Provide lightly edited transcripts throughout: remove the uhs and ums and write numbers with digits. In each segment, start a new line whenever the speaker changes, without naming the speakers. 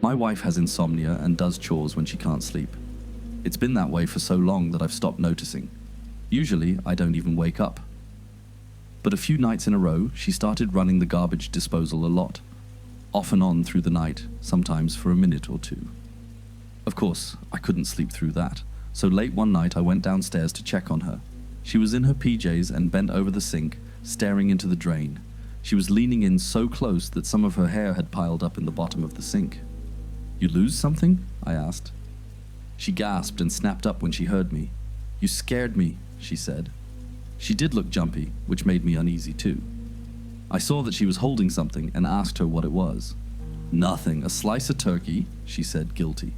My wife has insomnia and does chores when she can't sleep. It's been that way for so long that I've stopped noticing. Usually, I don't even wake up. But a few nights in a row, she started running the garbage disposal a lot. Off and on through the night, sometimes for a minute or two. Of course, I couldn't sleep through that, so late one night I went downstairs to check on her. She was in her PJs and bent over the sink, staring into the drain. She was leaning in so close that some of her hair had piled up in the bottom of the sink. "You lose something?" I asked. She gasped and snapped up when she heard me. "You scared me," she said. She did look jumpy, which made me uneasy too. I saw that she was holding something and asked her what it was. "Nothing, a slice of turkey," she said, guilty.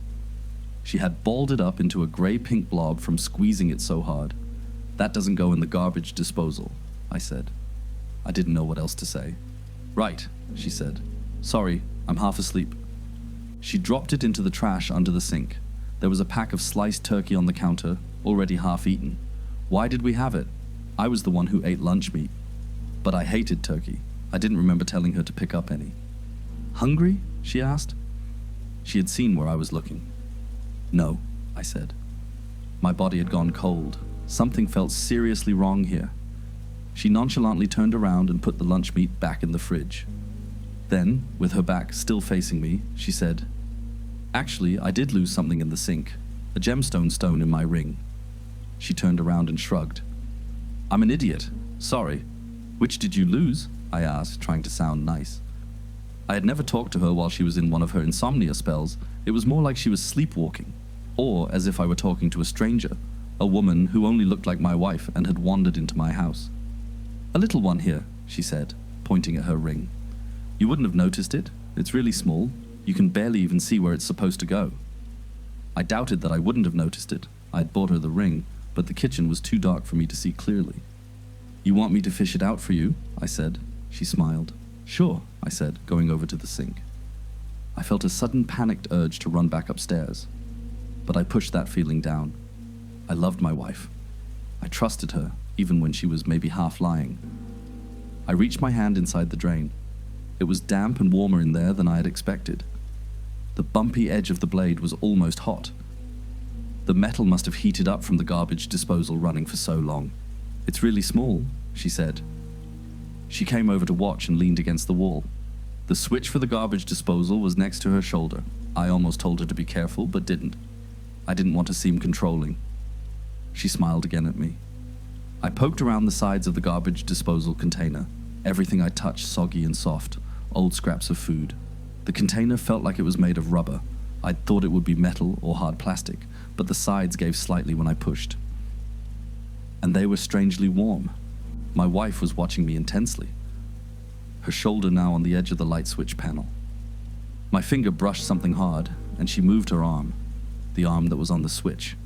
She had balled it up into a grey-pink blob from squeezing it so hard. "That doesn't go in the garbage disposal," I said. I didn't know what else to say. "Right," she said. "Sorry, I'm half asleep." She dropped it into the trash under the sink. There was a pack of sliced turkey on the counter, already half eaten. Why did we have it? I was the one who ate lunch meat. But I hated turkey. I didn't remember telling her to pick up any. "Hungry?" she asked. She had seen where I was looking. "No," I said. My body had gone cold. Something felt seriously wrong here. She nonchalantly turned around and put the lunch meat back in the fridge. Then, with her back still facing me, she said, "Actually, I did lose something in the sink, a gemstone stone in my ring." She turned around and shrugged. "I'm an idiot. Sorry. Which did you lose?" I asked, trying to sound nice. I had never talked to her while she was in one of her insomnia spells. It was more like she was sleepwalking, or as if I were talking to a stranger, a woman who only looked like my wife and had wandered into my house. "A little one here," she said, pointing at her ring. "You wouldn't have noticed it. It's really small. You can barely even see where it's supposed to go." I doubted that I wouldn't have noticed it. I had bought her the ring, but the kitchen was too dark for me to see clearly. "You want me to fish it out for you?" I said. She smiled. "Sure," I said, going over to the sink. I felt a sudden panicked urge to run back upstairs, but I pushed that feeling down. I loved my wife. I trusted her, even when she was maybe half lying. I reached my hand inside the drain. It was damp and warmer in there than I had expected. The bumpy edge of the blade was almost hot. The metal must have heated up from the garbage disposal running for so long. "It's really small," she said. She came over to watch and leaned against the wall. The switch for the garbage disposal was next to her shoulder. I almost told her to be careful, but didn't. I didn't want to seem controlling. She smiled again at me. I poked around the sides of the garbage disposal container. Everything I touched soggy and soft, old scraps of food. The container felt like it was made of rubber. I'd thought it would be metal or hard plastic, but the sides gave slightly when I pushed. And they were strangely warm. My wife was watching me intensely, her shoulder now on the edge of the light switch panel. My finger brushed something hard, and she moved her arm, the arm that was on the switch,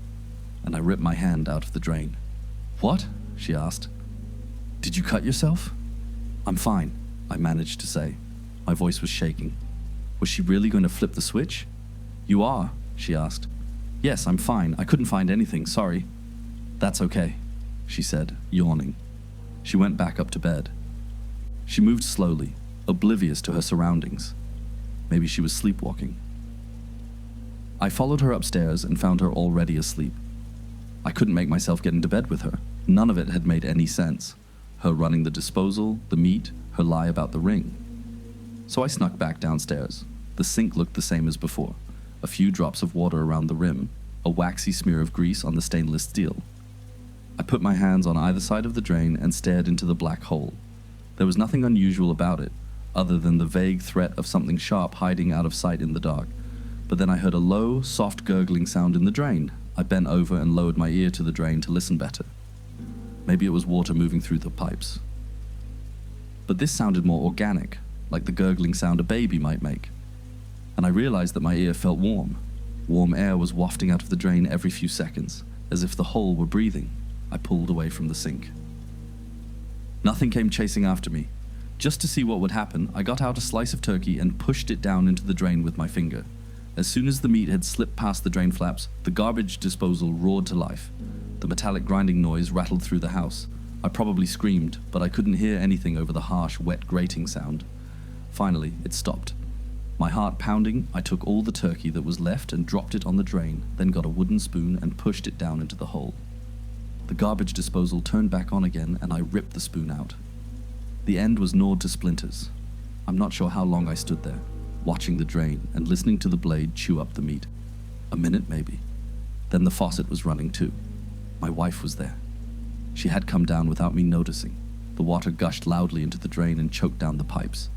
and I ripped my hand out of the drain. "What?" she asked. "Did you cut yourself?" "I'm fine," I managed to say. My voice was shaking. Was she really going to flip the switch? "You are?" she asked. "Yes, I'm fine. I couldn't find anything, sorry." "That's okay," she said, yawning. She went back up to bed. She moved slowly, oblivious to her surroundings. Maybe she was sleepwalking. I followed her upstairs and found her already asleep. I couldn't make myself get into bed with her. None of it had made any sense. Her running the disposal, the meat, her lie about the ring. So I snuck back downstairs. The sink looked the same as before. A few drops of water around the rim, a waxy smear of grease on the stainless steel. I put my hands on either side of the drain and stared into the black hole. There was nothing unusual about it, other than the vague threat of something sharp hiding out of sight in the dark. But then I heard a low, soft gurgling sound in the drain. I bent over and lowered my ear to the drain to listen better. Maybe it was water moving through the pipes. But this sounded more organic, like the gurgling sound a baby might make. And I realized that my ear felt warm. Warm air was wafting out of the drain every few seconds, as if the hole were breathing. I pulled away from the sink. Nothing came chasing after me. Just to see what would happen, I got out a slice of turkey and pushed it down into the drain with my finger. As soon as the meat had slipped past the drain flaps, the garbage disposal roared to life. The metallic grinding noise rattled through the house. I probably screamed, but I couldn't hear anything over the harsh, wet grating sound. Finally, it stopped. My heart pounding, I took all the turkey that was left and dropped it on the drain, then got a wooden spoon and pushed it down into the hole. The garbage disposal turned back on again and I ripped the spoon out. The end was gnawed to splinters. I'm not sure how long I stood there, watching the drain and listening to the blade chew up the meat. A minute maybe. Then the faucet was running too. My wife was there. She had come down without me noticing. The water gushed loudly into the drain and choked down the pipes.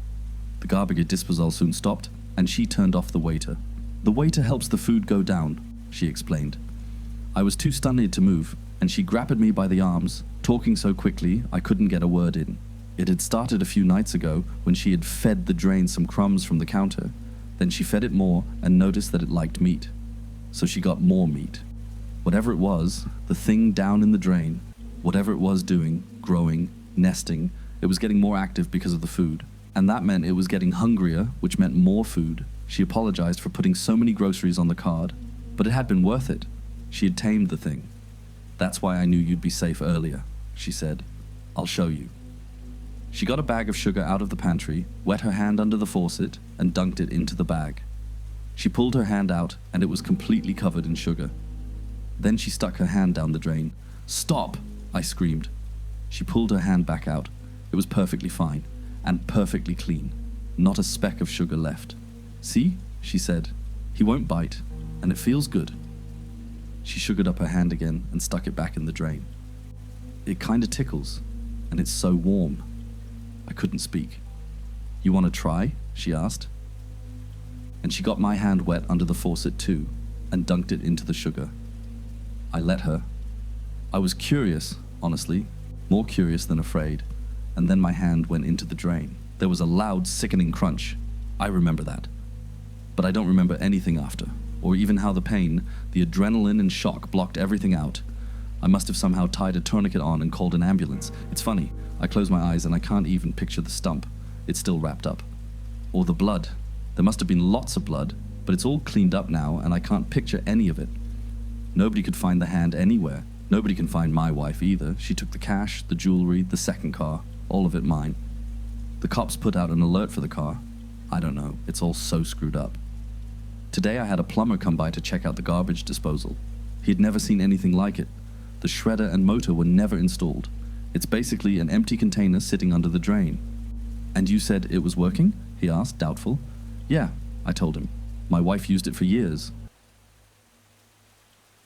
The garbage disposal soon stopped, and she turned off the waiter. The waiter helps the food go down, she explained. I was too stunned to move, and she grabbed me by the arms, talking so quickly I couldn't get a word in. It had started a few nights ago when she had fed the drain some crumbs from the counter. Then she fed it more and noticed that it liked meat. So she got more meat. Whatever it was, the thing down in the drain, whatever it was doing, growing, nesting, it was getting more active because of the food. And that meant it was getting hungrier, which meant more food. She apologized for putting so many groceries on the card, but it had been worth it. She had tamed the thing. That's why I knew you'd be safe earlier, she said. I'll show you. She got a bag of sugar out of the pantry, wet her hand under the faucet, and dunked it into the bag. She pulled her hand out, and it was completely covered in sugar. Then she stuck her hand down the drain. Stop! I screamed. She pulled her hand back out. It was perfectly fine. And perfectly clean. Not a speck of sugar left. See, she said, he won't bite, and it feels good. She sugared up her hand again and stuck it back in the drain. It kinda tickles, and it's so warm. I couldn't speak. You want to try? She asked. And she got my hand wet under the faucet too, and dunked it into the sugar. I let her. I was curious, honestly, more curious than afraid. And then my hand went into the drain. There was a loud, sickening crunch. I remember that. But I don't remember anything after, or even how the pain, the adrenaline and shock blocked everything out. I must have somehow tied a tourniquet on and called an ambulance. It's funny, I close my eyes and I can't even picture the stump. It's still wrapped up. Or the blood. There must have been lots of blood, but it's all cleaned up now and I can't picture any of it. Nobody could find the hand anywhere. Nobody can find my wife either. She took the cash, the jewelry, the second car. All of it mine. The cops put out an alert for the car. I don't know, it's all so screwed up. Today I had a plumber come by to check out the garbage disposal. He'd never seen anything like it. The shredder and motor were never installed. It's basically an empty container sitting under the drain. And you said it was working? He asked, doubtful. Yeah, I told him. My wife used it for years.